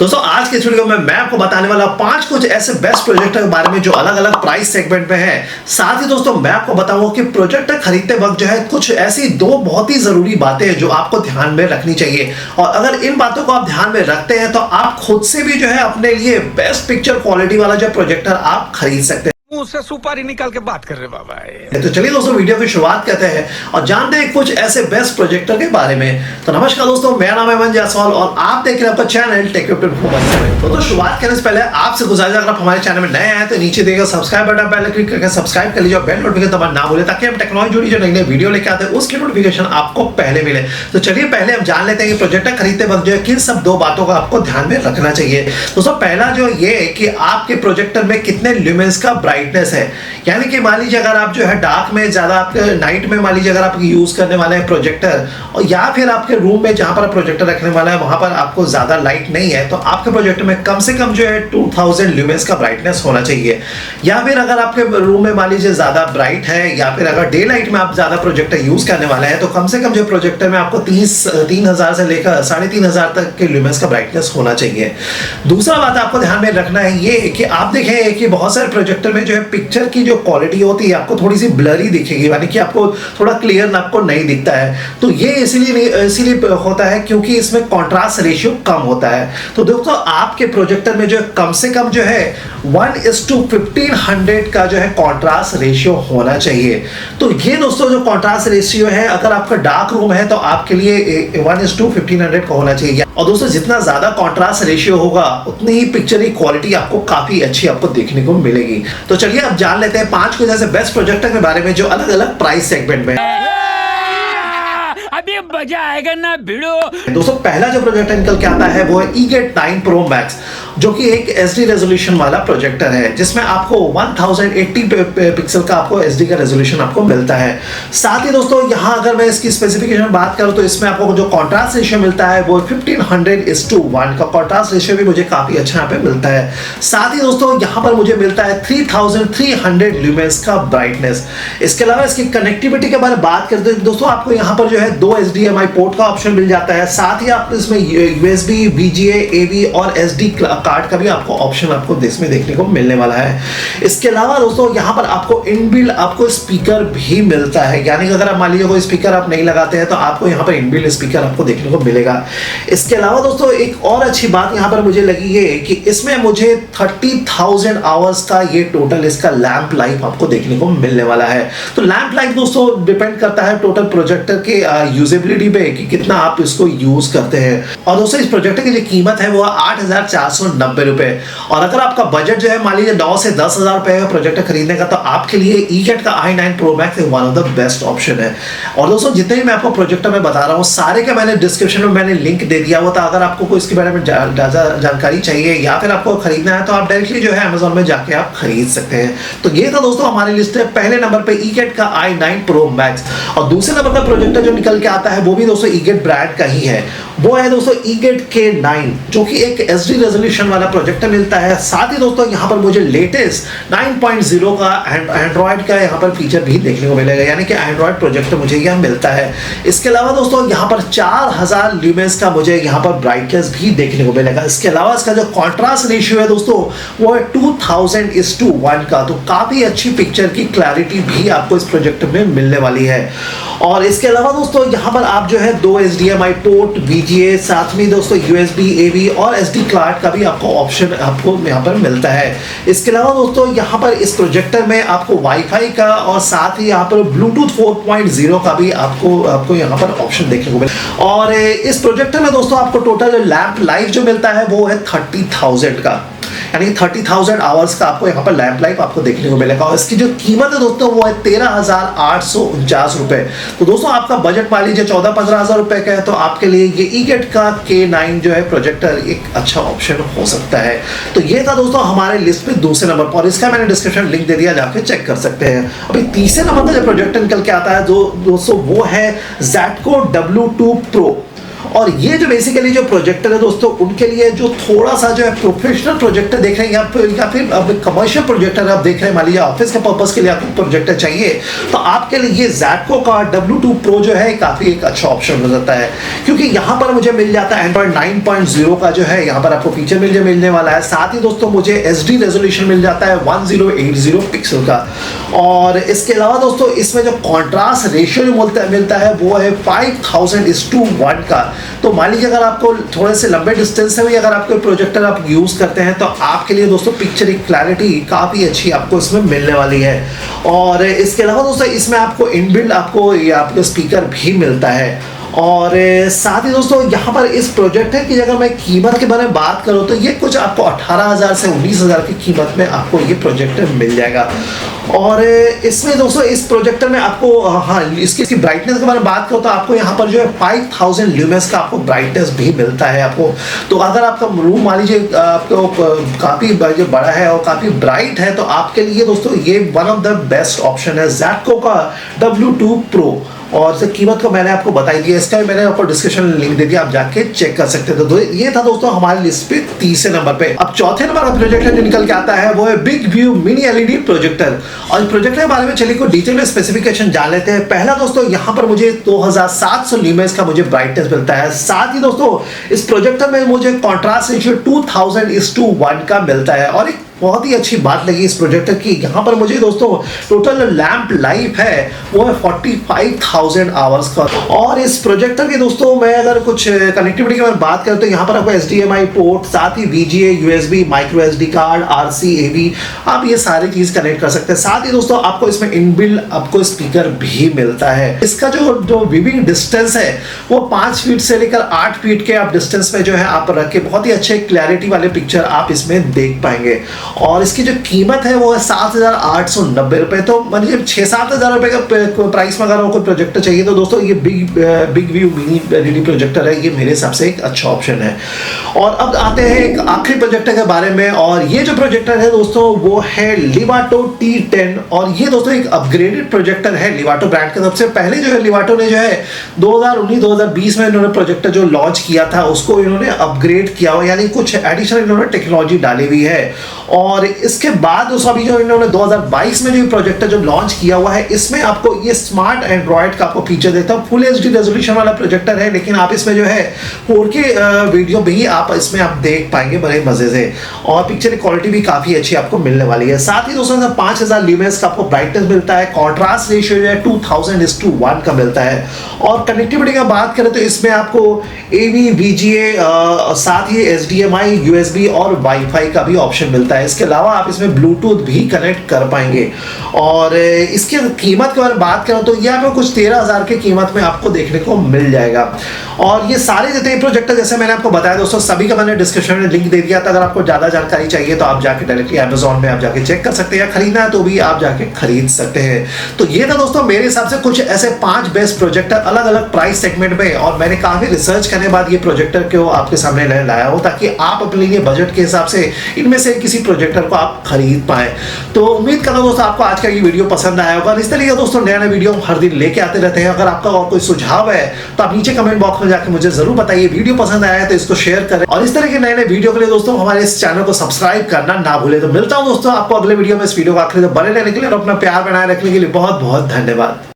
दोस्तों आज के वीडियो में मैं आपको बताने वाला 5 कुछ ऐसे बेस्ट प्रोजेक्टर के बारे में जो अलग अलग प्राइस सेगमेंट में है। साथ ही दोस्तों मैं आपको बताऊंगा कि प्रोजेक्टर खरीदते वक्त जो है कुछ ऐसी दो बहुत ही जरूरी बातें हैं जो आपको ध्यान में रखनी चाहिए, और अगर इन बातों को आप ध्यान में रखते हैं तो आप खुद से भी जो है अपने लिए बेस्ट पिक्चर क्वालिटी वाला जो प्रोजेक्टर आप खरीद सकते हैं। मुंह से सुपारी निकाल के बात कर रहे बाबा। तो चलिए दोस्तों वीडियो की शुरुआत करते हैं और जानते हैं कुछ ऐसे बेस्ट प्रोजेक्टर के बारे में। तो नमस्कार दोस्तों, मेरा नाम है अमन जायसवाल और आप देख रहे हैं आपका चैनल टेक परफॉर्मेंस। तो शुरुआत करने से पहले आपसे गुजारिश अगर आप हमारे चैनल में नए हैं तो नीचे देगा सब्सक्राइब बटन पहले क्लिक करके सब्सक्राइब कर लीजिए और बेल नोटिफिकेशन दबाना ना भूलें ताकि हम टेक्नोलॉजी जुड़ी जो नई नई वीडियो लेके आते हैं उसकी नोटिफिकेशन आपको पहले मिले। तो चलिए पहले हम जान लेते हैं कि प्रोजेक्टर खरीदते वक्त जो है किन सब दो बातों का आपको ध्यान में रखना चाहिए। दोस्तों पहला जो ये कि आपके प्रोजेक्टर में कितने ल्यूमेंस का ब्राइटनेस है, यानी कि मान लीजिए अगर आप जो है डार्क में ज्यादा आपके नाइट में मान लीजिए अगर आप यूज करने वाले हैं प्रोजेक्टर, और या फिर आपके रूम में जहां पर प्रोजेक्टर रखने वाला है वहां पर आपको ज्यादा लाइट नहीं है तो आपके प्रोजेक्टर में कम से कम जो है 2000 ल्यूमेंस का ब्राइटनेस होना चाहिए। या फिर अगर आपके रूम में मान लीजिए ज्यादा ब्राइट है या फिर अगर डे लाइट में आप ज्यादा प्रोजेक्टर यूज करने वाले हैं तो कम से कम जो प्रोजेक्टर में आपको 3000 से लेकर 3500 तक के ल्यूमेंस का ब्राइटनेस होना चाहिए। दूसरा बात आपको ध्यान में रखना है ये कि आप देखें कि बहुत सारे प्रोजेक्टर में जो है पिक्चर की जो क्वालिटी होती है आपको थोड़ी सी ब्लरी दिखेगी, यानी कि आपको थोड़ा क्लियर आपको नहीं दिखता है। तो ये इसीलिए होता है क्योंकि इसमें कॉन्ट्रास्ट रेशियो कम होता है। तो दोस्तों आपके प्रोजेक्टर में जो कम से कम जो है 1:1500 का जो है कॉन्ट्रास्ट रेशियो होना चाहिए। तो ये दोस्तों जो कॉन्ट्रास्ट रेशियो है अगर आपका डार्क रूम है तो आपके लिए 1:1500 का होना चाहिए। और दोस्तों जितना ज्यादा कॉन्ट्रास्ट रेशियो होगा उतनी ही पिक्चर की क्वालिटी आपको काफी अच्छी आपको देखने को मिलेगी। तो चलिए अब जान लेते हैं 5 कुछ ऐसे बेस्ट प्रोजेक्टर के बारे में जो अलग अलग प्राइस सेगमेंट में। अभी मजा आएगा ना भिड़ो। दोस्तों पहला जो प्रोजेक्टर निकल के आता है वो है eGet 9 Pro Max, जो कि एक SD रेजोल्यूशन वाला प्रोजेक्टर है जिसमें आपको 1080 पिक्सल का आपको SD का रेजोल्यूशन आपको मिलता है। साथ ही दोस्तों यहाँ अगर मैं इसकी स्पेसिफिकेशन बात करूँ तो इसमें आपको जो कॉन्ट्रास्ट रेशियो मिलता है वो 1500:1 का कॉन्ट्रास्ट रेशियो भी मुझे काफी अच्छा यहाँ पे मिलता है। साथ ही दोस्तों यहाँ पर मुझे मिलता है 3300 ल्यूमेंस का ब्राइटनेस। इसके अलावा इसकी कनेक्टिविटी के बारे में बात करते हैं दोस्तों आपको यहाँ पर जो है 2 HDMI पोर्ट का ऑप्शन मिल जाता है। साथ ही आप इसमें USB, VGA, AV और SD कार्ड का भी आपको ऑप्शन आपको इसमें देखने को मिलने वाला है। इसके अलावा दोस्तों यहाँ पर आपको इनबिल्ट आपको स्पीकर भी मिलता है, यानी कि अगर आप मान लीजिए कोई स्पीकर आप नहीं लगाते हैं तो आपको यहाँ पर इनबिल्ट स्पीकर आपको देखने को मिलेगा। इसके अलावा दोस्तों एक और अच्छी बात यहाँ पर मुझे लगी है कि इसमें मुझे 30,000 आवर्स का ये टोटल इसका लैंप लाइफ आपको देखने को मिलने वाला है। तो लैंप लाइफ दोस्तों डिपेंड करता है टोटल प्रोजेक्टर के यूजेबिलिटी पे कि कितना आप इसको यूज करते हैं। और दोस्तों इस प्रोजेक्टर की जो कीमत है वो 8,490 रुपए, और अगर आपका बजट जो है मान लीजिए 9 से 10,000 रुपए का प्रोजेक्टर खरीदने का तो आपके लिए eGet का i9 Pro Max one of the best option है। और दोस्तों जितने भी मैं आपको प्रोजेक्टर में बता रहा हूँ सारे के मैंने डिस्क्रिप्शन में मैंने लिंक दे दिया हुआ था। अगर आपको कोई इसके बारे में जानकारी चाहिए या फिर आपको खरीदना है तो आप डायरेक्टली जो है Amazon में जाके आप खरीद सकते हैं। तो ये था दोस्तों हमारी लिस्ट है। पहले नंबर पे eGet का i9 Pro Max, और दूसरे नंबर का प्रोजेक्टर जो निकल के आता है वो भी दोस्तों eGet ब्रांड का ही है। वो है दोस्तों eGet K9, जो कि एक SD रेजोल्यूशन वाला प्रोजेक्टर मिलता है। साथ ही दोस्तों यहाँ पर मुझे लेटेस्ट 9.0 का एंड्रॉइड का यहाँ पर फीचर भी देखने को मिलेगा, यानी कि एंड्रॉइड प्रोजेक्टर मुझे यह मिलता है। इसके अलावा दोस्तों यहाँ पर 4000 ल्यूमेंस का मुझे यहाँ पर ब्राइटनेस भी देखने को मिलेगा। इसके अलावा इसका जो कॉन्ट्रास्ट रेशियो है दोस्तों वो है 2000:1 का, तो काफी अच्छी पिक्चर की क्लैरिटी भी आपको इस प्रोजेक्टर में मिलने वाली है। और इसके अलावा दोस्तों यहाँ पर आप जो है 2 HDMI पोर्ट, VGA, साथ में दोस्तों USB, AV और SD कार्ड का भी आपको ऑप्शन आपको यहाँ पर मिलता है। इसके अलावा दोस्तों यहाँ पर इस प्रोजेक्टर में आपको वाईफाई का और साथ ही यहाँ पर ब्लूटूथ 4.0 का भी आपको यहाँ पर ऑप्शन देखने को मिलेगा। और इस प्रोजेक्टर में दोस्तों आपको टोटल लैंप लाइफ जो मिलता है वो है 30,000 का, यानी 30,000 आवर्स का आपको यहाँ पर लैंप लाइफ आपको देखने को मिलेगा। और इसकी जो कीमत है दोस्तों वो है 13,849 रुपए। तो दोस्तों आपका बजट मान लीजिए 14-15,000 रुपए का है तो आपके लिए ये eGet का K9 जो है प्रोजेक्टर एक अच्छा ऑप्शन हो सकता है। तो ये था दोस्तों हमारे लिस्ट में दूसरे नंबर पर, और इसका मैंने डिस्क्रिप्शन लिंक दे दिया, जाके चेक कर सकते हैं। अभी तीसरे नंबर पर जो प्रोजेक्टर निकल के आता है दोस्तों वो है Zatco W2 Pro, और ये जो बेसिकली जो प्रोजेक्टर है दोस्तों, उनके लिए जो थोड़ा सा जो है प्रोफेशनल प्रोजेक्टर देख रहे हैं या फिर अब कमर्शियल प्रोजेक्टर आप देख रहे हैं, मान लीजिए ऑफिस के पर्पस के लिए आपको प्रोजेक्टर चाहिए, तो आपके लिए ज़ेटको का W2 Pro जो है काफी एक अच्छा ऑप्शन हो जाता है, क्योंकि यहाँ पर मुझे मिल जाता है Android 9.0 का जो है यहाँ पर आपको फीचर मिलने वाला है। साथ ही दोस्तों मुझे HD रेजोल्यूशन मिल जाता है 1080 पिक्सल का, और इसके अलावा दोस्तों इसमें जो कॉन्ट्रास्ट रेशियो मिलता है वो है 5000:1 का। तो मान लीजिए अगर आपको थोड़े से लंबे डिस्टेंस से भी अगर आपको प्रोजेक्टर आप यूज करते हैं तो आपके लिए दोस्तों पिक्चर की क्लैरिटी काफी अच्छी आपको इसमें मिलने वाली है। और इसके अलावा दोस्तों इसमें आपको इनबिल्ट आपको स्पीकर भी मिलता है। और साथ ही दोस्तों यहाँ पर इस प्रोजेक्टर की अगर मैं कीमत के बारे में बात करूँ तो ये कुछ आपको 18,000 से 19,000 की कीमत में आपको ये प्रोजेक्टर मिल जाएगा। और इसमें दोस्तों इस प्रोजेक्टर में आपको हाँ इसकी ब्राइटनेस के बारे में बात करो तो आपको यहाँ पर जो है 5000 ल्यूमेंस का आपको ब्राइटनेस भी मिलता है आपको। तो अगर आपका रूम मान लीजिए आपको काफ़ी बड़ा है और काफ़ी ब्राइट है तो आपके लिए दोस्तों ये one of the best option है ज़ेटको का W2 Pro। और इसकी कीमत को मैंने आपको बताई दी है, इसका मैंने आपको डिस्क्रिप्शन में लिंक दे दिया, आप जाके चेक कर सकते थे। तो ये था दोस्तों हमारी लिस्ट पे तीसरे नंबर पे। अब चौथे नंबर का प्रोजेक्टर जो निकल के आता है वो है big view mini LED projector. और प्रोजेक्टर के बारे में चलिए कोई डिटेल में स्पेसिफिकेशन जान लेते हैं। पहला दोस्तों यहाँ पर मुझे 2700 ल्यूमेंस का मुझे ब्राइटनेस मिलता है। साथ ही दोस्तों इस प्रोजेक्टर में मुझे कॉन्ट्रास्ट रेशियो 2000:1 का मिलता है। और एक बहुत ही अच्छी बात लगी इस प्रोजेक्टर की, यहाँ पर मुझे दोस्तों टोटल लैंप लाइफ है वो है 45,000 आवर्स का। और इस प्रोजेक्टर के दोस्तों मैं अगर कुछ कनेक्टिविटी की बात करूँ तो यहाँ पर आपको HDMI पोर्ट, साथ ही VGA, USB, micro SD card, RC, AV, आप ये सारी चीज कनेक्ट कर सकते हैं। साथ ही दोस्तों आपको इसमें इनबिल्ट आपको स्पीकर भी मिलता है। इसका जो विविंग डिस्टेंस है वो 5 फीट से लेकर 8 फीट के आप डिस्टेंस में जो है आप रख के बहुत ही अच्छे क्लैरिटी वाले पिक्चर आप इसमें देख पाएंगे। और इसकी जो कीमत है वो है 7,890 रुपए। तो मान लीजिए 6-7 हज़ार रुपए का प्राइस में अगर आपको प्रोजेक्टर चाहिए तो दोस्तों ये big view mini LED projector है, ये मेरे हिसाब से एक अच्छा ऑप्शन है। और अब आते हैं एक आखिरी प्रोजेक्टर के बारे में, और ये जो प्रोजेक्टर है दोस्तों वो है Levato T10। और ये दोस्तों एक अपग्रेडेड प्रोजेक्टर है Levato ब्रांड के। सबसे पहले जो है Levato ने जो है 2019-2020 में इन्होंने प्रोजेक्टर जो लॉन्च किया था उसको इन्होंने अपग्रेड किया हुआ, यानी कुछ एडिशनल इन्होंने टेक्नोलॉजी डाली हुई है। और इसके बाद दोस्तों अभी जो इन्होंने 2022 में जो प्रोजेक्टर जो लॉन्च किया हुआ है इसमें आपको ये स्मार्ट एंड्रॉइड का आपको फीचर देता है। फुल HD रेजोल्यूशन वाला प्रोजेक्टर है, लेकिन आप इसमें जो है 4K वीडियो भी आप इसमें आप देख पाएंगे बड़े मजे से, और पिक्चर क्वालिटी भी काफी अच्छी आपको मिलने वाली है। साथ ही दोस्तों 5000 ल्यूमेंस का आपको ब्राइटनेस मिलता है, कॉन्ट्रास्ट रेशियो जो है 2000:1 का मिलता है। और कनेक्टिविटी का बात करें तो इसमें आपको AV, VGA, साथ ही HDMI, USB और वाईफाई का भी ऑप्शन मिलता है। इसके अलावा आप इसमें ब्लूटूथ भी कनेक्ट कर पाएंगे। और इसकी कीमत के बारे में बात करें तो ये आपको कुछ 13,000 की कीमत में आपको देखने को मिल जाएगा। और ये सारे जितने प्रोजेक्टर जैसे मैंने आपको बताया दोस्तों सभी का मैंने डिस्क्रिप्शन में लिंक दे दिया था। अगर आपको ज्यादा जानकारी चाहिए तो आप जाके डायरेक्टली Amazon में आप जाके चेक कर सकते हैं, या खरीदना है तो भी आप जाके खरीद सकते हैं। तो ये था दोस्तों मेरे हिसाब से कुछ ऐसे 5 बेस्ट प्रोजेक्टर अलग अलग प्राइस सेगमेंट में, और मैंने काफी रिसर्च करने के बाद ये प्रोजेक्टर को आपके सामने लाया हो ताकि आप अपने लिए बजट के हिसाब से इनमें से किसी प्रोजेक्टर को आप खरीद पाए। तो उम्मीद करता हूं दोस्तों आपको आज का ये वीडियो पसंद आया होगा। इस तरीके दोस्तों नया वीडियो हर दिन लेके आते रहते हैं। अगर आपका और कोई सुझाव है तो आप नीचे कमेंट बॉक्स में जाकर मुझे जरूर बताइए। वीडियो पसंद आया है तो इसको शेयर करें, और इस तरह के नए वीडियो के लिए दोस्तों हमारे इस चैनल को सब्सक्राइब करना ना भूले। तो मिलता हूं दोस्तों आपको अगले वीडियो में। इस वीडियो को आखिर तक बने रहने के लिए और अपना प्यार बनाए रखने के लिए बहुत बहुत धन्यवाद।